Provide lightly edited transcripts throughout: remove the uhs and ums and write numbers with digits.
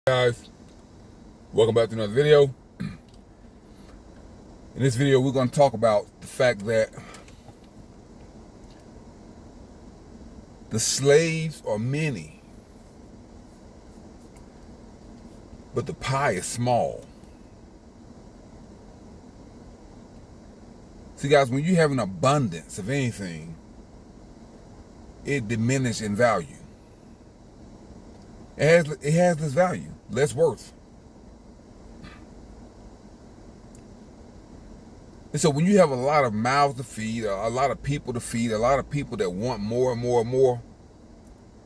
Guys, welcome back to another video. In this video we're going to talk about the fact that the slaves are many, but the pie is small. See guys, when you have an abundance of anything, it diminishes in value. It has this value, less worth. And so when you have a lot of mouths to feed, a lot of people to feed, a lot of people that want more and more and more,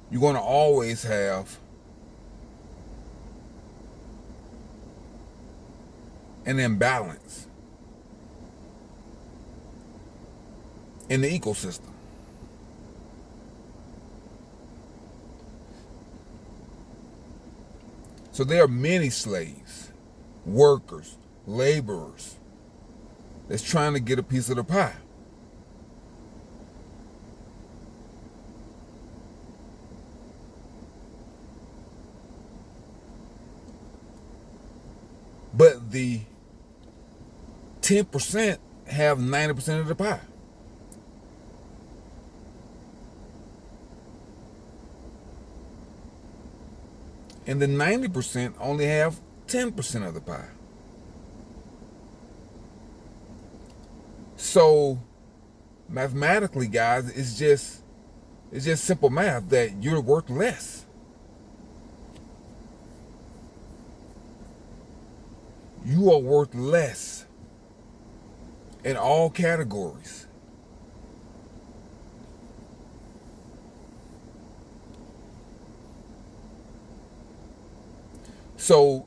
you're going to always have an imbalance in the ecosystem. So there are many slaves, workers, laborers that's trying to get a piece of the pie. But the 10% have 90% of the pie. And the 90% only have 10% of the pie. So mathematically, guys, it's just simple math that you're worth less. You are worth less in all categories. So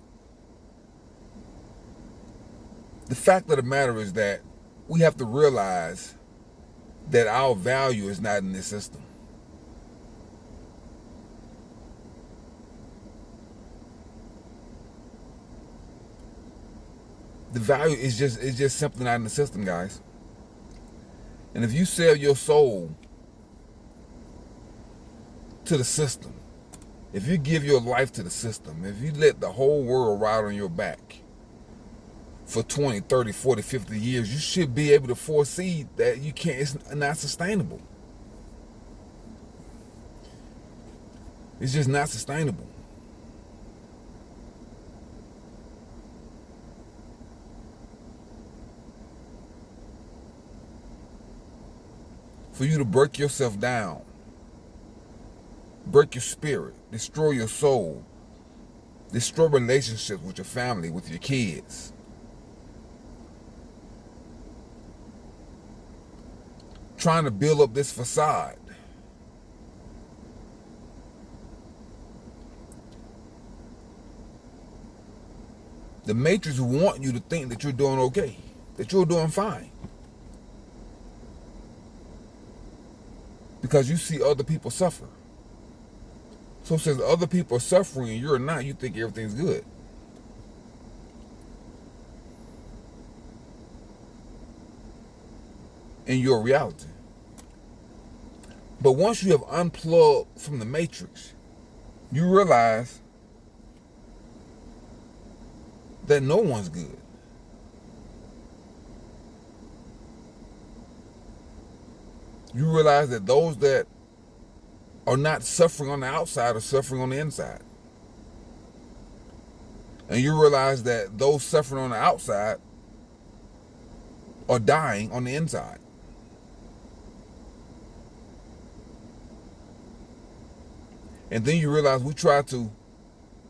the fact of the matter is that we have to realize that our value is not in this system. The value is just simply not in the system, guys. And if you sell your soul to the system, if you give your life to the system, if you let the whole world ride on your back for 20, 30, 40, 50 years, you should be able to foresee that you can't, it's not sustainable. It's just not sustainable. For you to break yourself down, break your spirit, destroy your soul, destroy relationships with your family, with your kids, trying to build up this facade. The Matrix want you to think that you're doing okay, that you're doing fine. Because you see other people suffer. So since other people are suffering and you're not, you think everything's good. In your reality. But once you have unplugged from the Matrix, you realize that no one's good. You realize that those that are not suffering on the outside are suffering on the inside. And you realize that those suffering on the outside are dying on the inside. And then you realize we try to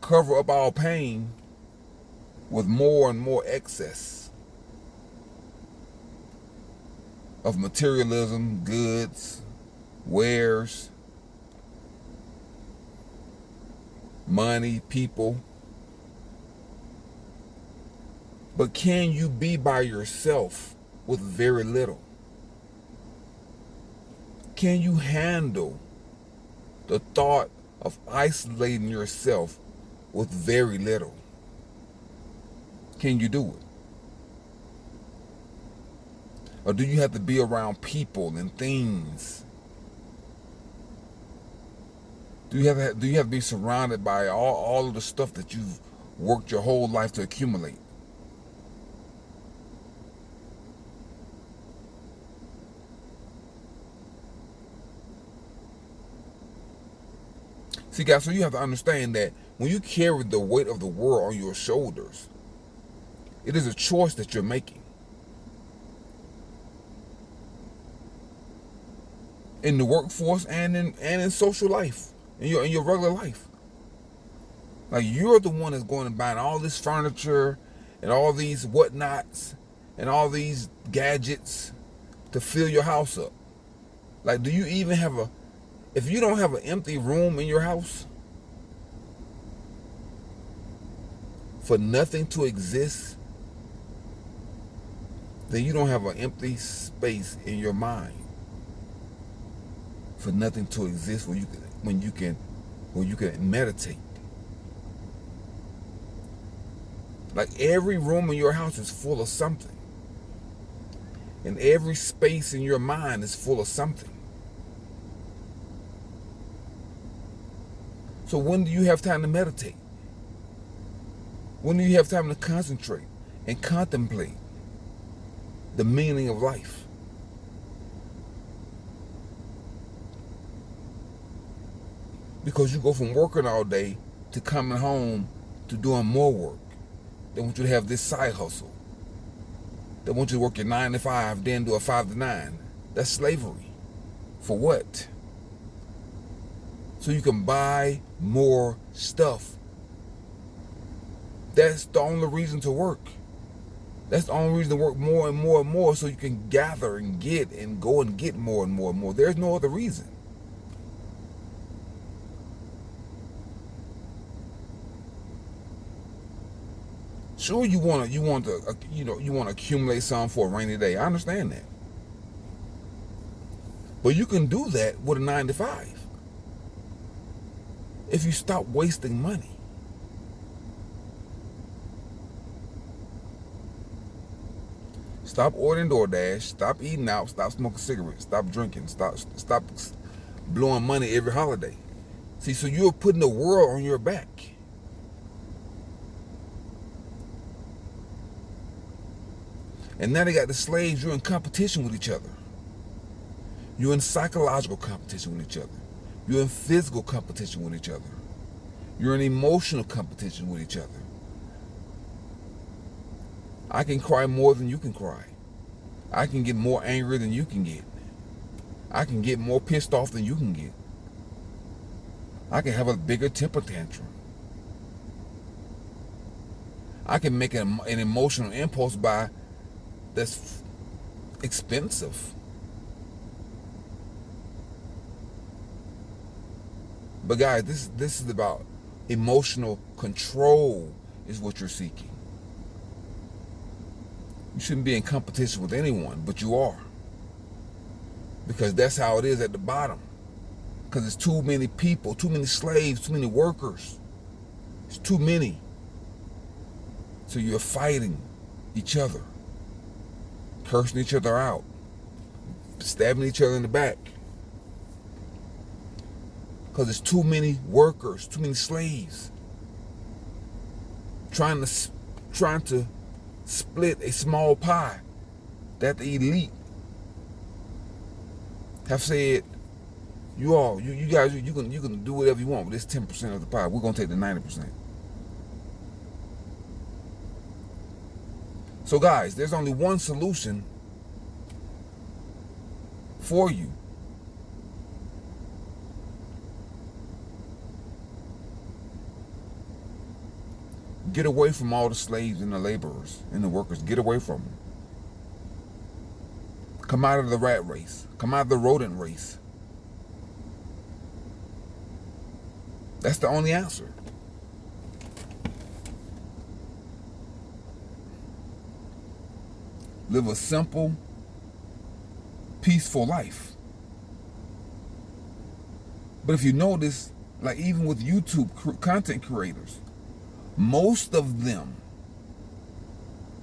cover up our pain with more and more excess of materialism, goods, wares, money, people. But can you be by yourself with very little? Can you handle the thought of isolating yourself with very little? Can you do it? Or do you have to be around people and things Do you have to be surrounded by all of the stuff that you've worked your whole life to accumulate? See, guys, so you have to understand that when you carry the weight of the world on your shoulders, it is a choice that you're making. In the workforce and in social life, in your regular life. Like, you're the one that's going and buying all this furniture and all these whatnots and all these gadgets to fill your house up. Like, do you even have if you don't have an empty room in your house for nothing to exist, then you don't have an empty space in your mind for nothing to exist where you can meditate. Like, every room in your house is full of something. And every space in your mind is full of something. So when do you have time to meditate? When do you have time to concentrate and contemplate the meaning of life? Because you go from working all day to coming home to doing more work. They want you to have this side hustle. They want you to work your 9 to 5, then do a 5 to 9. That's slavery. For what? So you can buy more stuff. That's the only reason to work. That's the only reason to work more and more and more, so you can gather and get and go and get more and more and more. There's no other reason. Sure, you want to accumulate some for a rainy day. I understand that. But you can do that with a 9 to 5 if you stop wasting money. Stop ordering DoorDash. Stop eating out. Stop smoking cigarettes. Stop drinking. Stop blowing money every holiday. See, so you're putting the world on your back. And now they got the slaves. You're in competition with each other. You're in psychological competition with each other. You're in physical competition with each other. You're in emotional competition with each other. I can cry more than you can cry. I can get more angry than you can get. I can get more pissed off than you can get. I can have a bigger temper tantrum. I can make an emotional impulse buy that's expensive. But guys, this is about emotional control is what you're seeking. You shouldn't be in competition with anyone, but you are. Because that's how it is at the bottom. Because it's too many people, too many slaves, too many workers. It's too many. So you're fighting each other, cursing each other out, stabbing each other in the back. Because there's too many workers, too many slaves, trying to split a small pie that the elite have said, you guys, you can do whatever you want with this 10% of the pie. We're gonna take the 90%. So guys, there's only one solution for you. Get away from all the slaves and the laborers and the workers. Get away from them. Come out of the rat race. Come out of the rodent race. That's the only answer. Live a simple, peaceful life. But if you notice, like even with YouTube content creators, most of the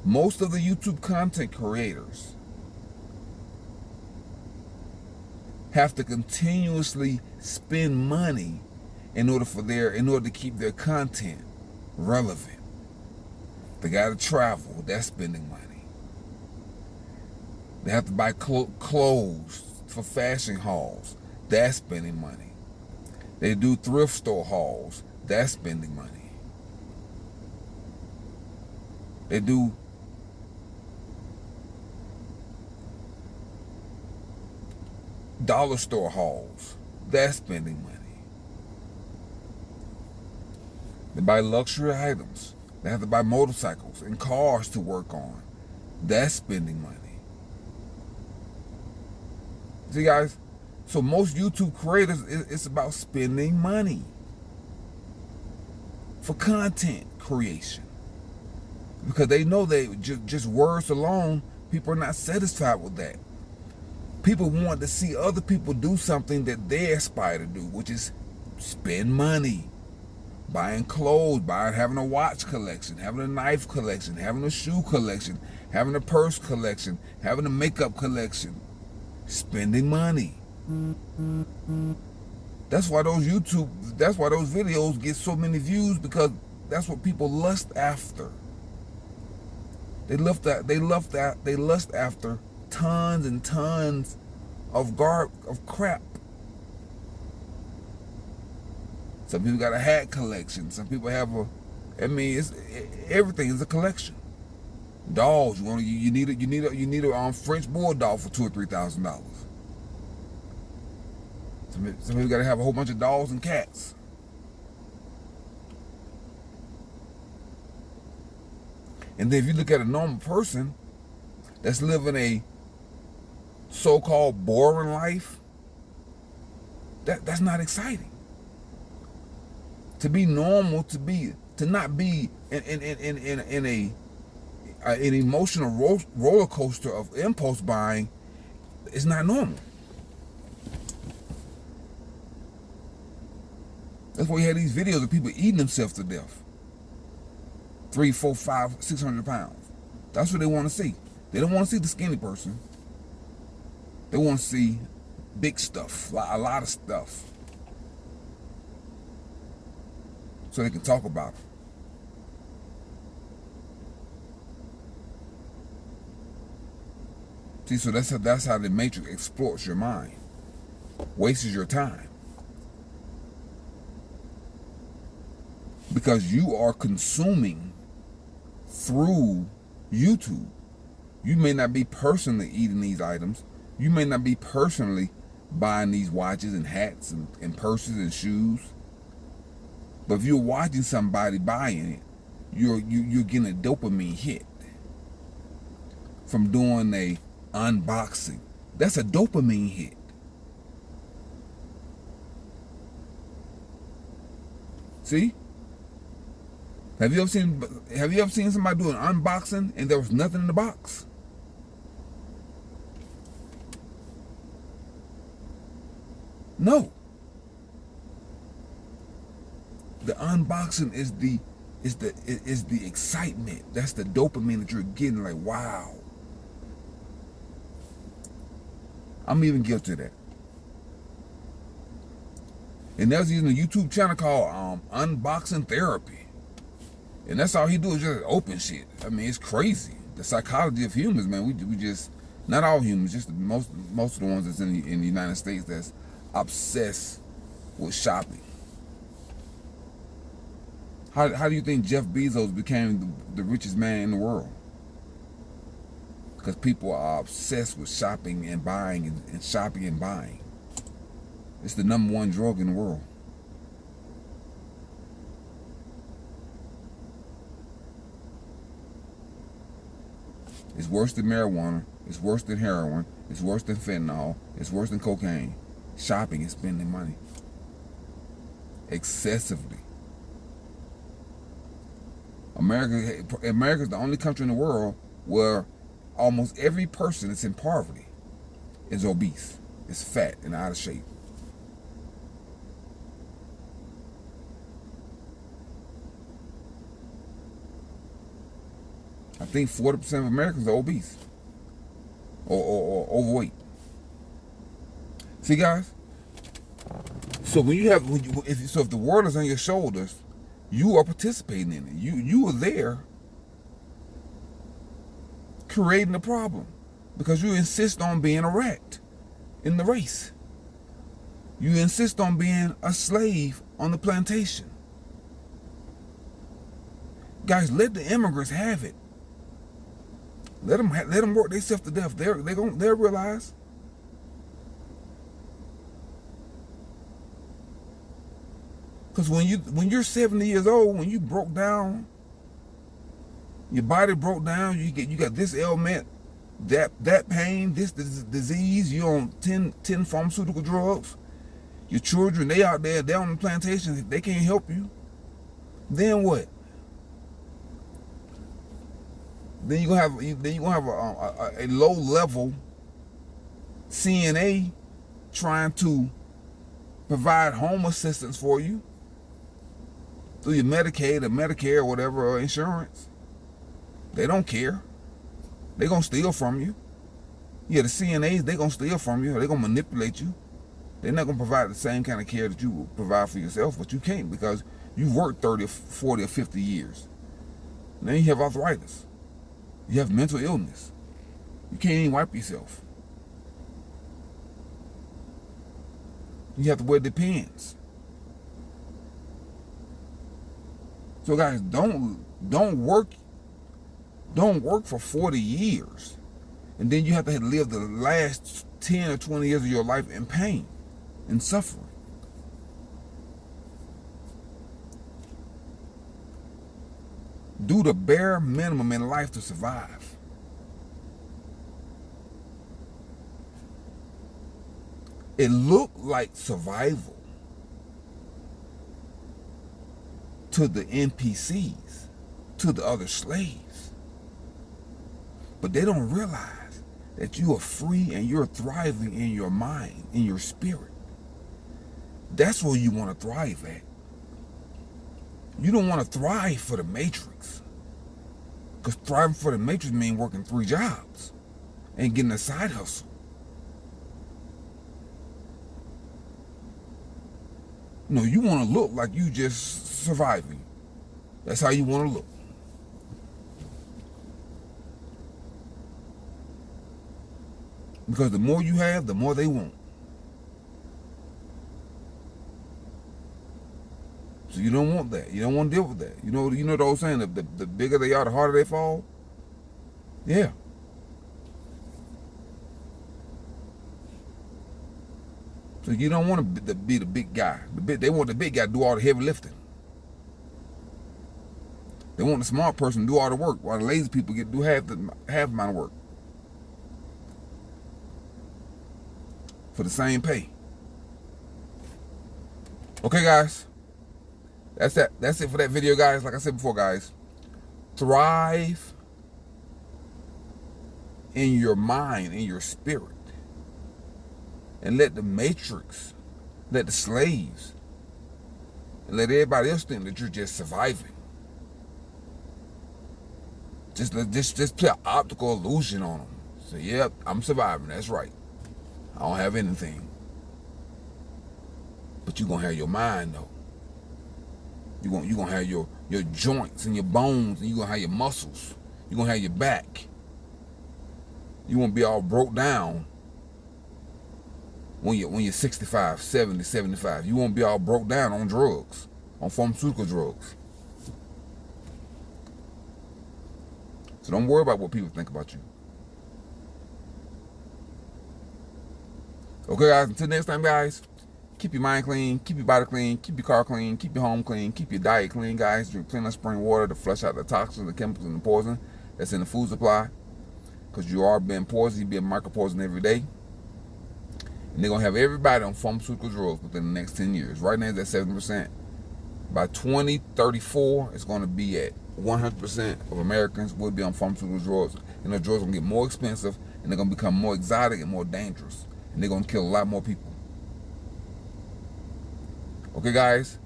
YouTube content creators have to continuously spend money in order to keep their content relevant. They gotta travel, that's spending money. They have to buy clothes for fashion hauls, that's spending money. They do thrift store hauls, that's spending money. They do dollar store hauls, that's spending money. They buy luxury items. They have to buy motorcycles and cars to work on. That's spending money. See, guys, so most YouTube creators, it's about spending money for content creation. Because they know just words alone, people are not satisfied with that. People want to see other people do something that they aspire to do, which is spend money. Buying clothes, having a watch collection, having a knife collection, having a shoe collection, having a purse collection, having a makeup collection. Spending money. That's why those videos get so many views, because that's what people lust after. They lust after tons and tons of crap. Some people got a hat collection. Some people have everything is a collection. Dolls, you need a French bulldog for $2,000 or $3,000. Some people got to have a whole bunch of dogs and cats. And then if you look at a normal person that's living a so-called boring life, that's not exciting. To be normal, to not be in an emotional roller coaster of impulse buying is not normal. That's why you have these videos of people eating themselves to death. 3, 4, 5, 600 pounds. That's what they want to see. They don't want to see the skinny person. They want to see big stuff, a lot of stuff, so they can talk about it. See, so that's how the Matrix exploits your mind, wastes your time, because you are consuming through YouTube. You may not be personally eating these items. You may not be personally buying these watches and hats and purses and shoes. But if you're watching somebody buying it, you're getting a dopamine hit from doing a unboxing. That's a dopamine hit. See? Have you ever seen somebody do an unboxing and there was nothing in the box? No. The unboxing is the excitement. That's the dopamine that you're getting. Like, wow. I'm even guilty of that. And there's even a YouTube channel called Unboxing Therapy. And that's all he do is just open shit. I mean, it's crazy. The psychology of humans, man. We just, not all humans, just most of the ones that's in the United States that's obsessed with shopping. How do you think Jeff Bezos became the richest man in the world? Because people are obsessed with shopping and buying and shopping and buying. It's the #1 drug in the world. It's worse than marijuana. It's worse than heroin. It's worse than fentanyl. It's worse than cocaine. Shopping and spending money. Excessively. America's the only country in the world where almost every person that's in poverty is obese, is fat and out of shape. I think 40% of Americans are obese or overweight. See, guys? So when you have, if the world is on your shoulders, you are participating in it. You are there creating the problem because you insist on being a rat in the race. You insist on being a slave on the plantation. Guys, let the immigrants have it. Let them work themselves to death. They'll realize. Because when you're 70 years old, when you broke down, your body broke down, you got this ailment, that pain, this disease, you're on 10 pharmaceutical drugs. Your children, they out there, they're on the plantation, they can't help you. Then what? Then you're gonna have a low level CNA trying to provide home assistance for you through your Medicaid or Medicare or whatever, or insurance. They don't care. They're gonna steal from you. Yeah, the CNAs, they're gonna steal from you, or they're gonna manipulate you. They're not gonna provide the same kind of care that you will provide for yourself, but you can't because you've worked 30 or 40 or 50 years. Now you have arthritis. You have mental illness. You can't even wipe yourself. You have to wear Depends. So guys, don't work for 40 years and then you have to live the last 10 or 20 years of your life in pain and suffering. Do the bare minimum in life to survive. It looked like survival to the NPCs, to the other slaves. But they don't realize that you are free and you're thriving in your mind, in your spirit. That's where you want to thrive at. You don't want to thrive for the matrix. Because thriving for the matrix means working 3 jobs and getting a side hustle. No, you want to look like you just surviving. That's how you want to look. Because the more you have, the more they want. So you don't want that. You don't want to deal with that. You know the old saying, the bigger they are, the harder they fall? Yeah. So you don't want to be the big guy. They want the big guy to do all the heavy lifting. They want the smart person to do all the work, while the lazy people get to do half the amount of work for the same pay. Okay, guys. That's it for that video, guys. Like I said before, guys, thrive in your mind, in your spirit. And let the matrix, let the slaves, and let everybody else think that you're just surviving. Just play an optical illusion on them. Say, yep, I'm surviving. That's right. I don't have anything. But you're going to have your mind, though. You're gonna have your joints and your bones, and you're going to have your muscles. You're going to have your back. You won't be all broke down when you're 65, 70, 75. You won't be all broke down on drugs, on pharmaceutical drugs. So don't worry about what people think about you. Okay, guys, until next time, guys, keep your mind clean, keep your body clean, keep your car clean, keep your home clean, keep your diet clean, guys. Drink plenty of spring water to flush out the toxins, the chemicals, and the poison that's in the food supply. Because you are being poisoned, you're being micro-poisoned every day. And they're going to have everybody on pharmaceutical drugs within the next 10 years. Right now, it's at 7%. By 2034, it's going to be at 100% of Americans will be on pharmaceutical drugs. And the drugs are going to get more expensive, and they're going to become more exotic and more dangerous. And they're going to kill a lot more people. Okay, guys,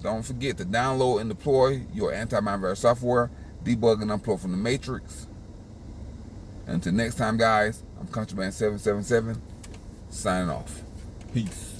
don't forget to download and deploy your anti-malware software, debug and unplug from the matrix. And until next time, guys, I'm Countryman777, signing off. Peace.